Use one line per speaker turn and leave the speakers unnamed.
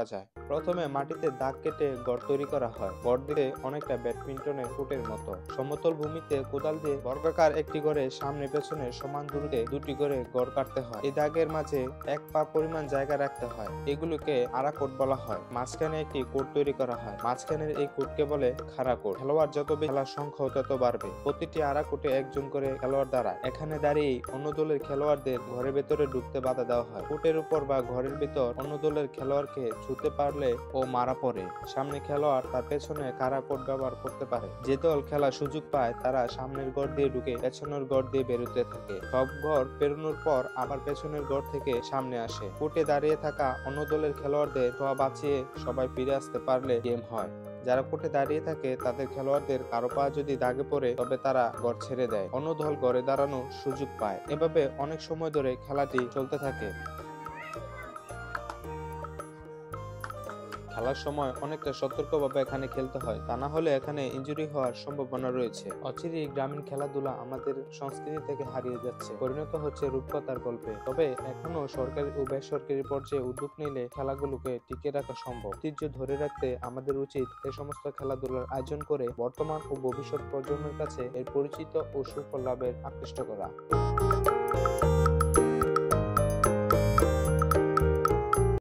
যায়। প্রথমে মাটিতে দাগ কেটে গড় তৈরি করা হয়। গড় দিতে অনেকটা ব্যাডমিন্টনের কোর্টের মতো। সমতল ভূমিতে কোদাল দিয়ে বর্গাকার একটি করে সামনে পেছনে সমান দূরত্বে দুটি করে গড় কাটতে হয়। এই দাগের মাঝে 1 পা পরিমাণ জায়গা রাখতে হয়। এগুলোকে আড়া কোট বলা হয়। মাঝখানে একটি কোট তৈরি করা হয়। মাঝখানের এই কোটকে বলে খাড়া কোট। খেলোয়াড় যত বেশি খেলার সংখ্যা তত বাড়বে। প্রতিটি আড়া কোটে একজন করে খেলোয়াড় দাঁড়ায়। এখানে দাঁড়িয়ে অন্য দলের খেলোয়াড়দের ঘরের ভেতরে ঢুকতে বাধা দেওয়া হয়। কোর্টের উপর বা ঘরের ভিতর অন্য দলের খেলোয়াড়কে ছুঁতে পারলে ও মারা পড়ে। সামনে খেলোয়াড় তার পেছনে কারা কোট ব্যবহার করতে পারে। যে দল খেলার সুযোগ পায় তারা সামনের গড় দিয়ে ঢুকে পেছনের গড় দিয়ে বেরোতে থাকে। সব ঘর পেরোনোর পর আবার পেছনের গড় থেকে সামনে আসে। কোর্টে দাঁড়িয়ে থাকা অন্য দলের খেলোয়াড়দের ছোঁয়া বাঁচিয়ে সবাই ফিরে আসতে পারলে গেম হয়। যারা কোর্টে দাঁড়িয়ে থাকে তাদের খেলোয়াড়দের কারো পা যদি দাগে পড়ে তবে তারা গড় ছেড়ে দেয়। অন্য দল গড়ে দাঁড়ানোর সুযোগ পায়। এভাবে অনেক সময় ধরে খেলাটি চলতে থাকে। খেলার সময় অনেকটা সতর্কভাবে এখানে খেলতে হয়, তা না হলে এখানে ইনজুরি হওয়ার সম্ভাবনা রয়েছে। অচিরেই গ্রামীণ খেলাধুলা আমাদের সংস্কৃতি থেকে হারিয়ে যাচ্ছে, পরিণত হচ্ছে রূপকথার গল্পে। তবে এখনো সরকারি ও বেসরকারি পর্যায়ে উদ্যোগ নিলে খেলাগুলোকে টিকিয়ে রাখা সম্ভব। ঐতিহ্য ধরে রাখতে আমাদের উচিত এ সমস্ত খেলাধুলার আয়োজন করে বর্তমান ও ভবিষ্যৎ প্রজন্মের কাছে এর পরিচিত ও সুফল লাভের আকৃষ্ট করা।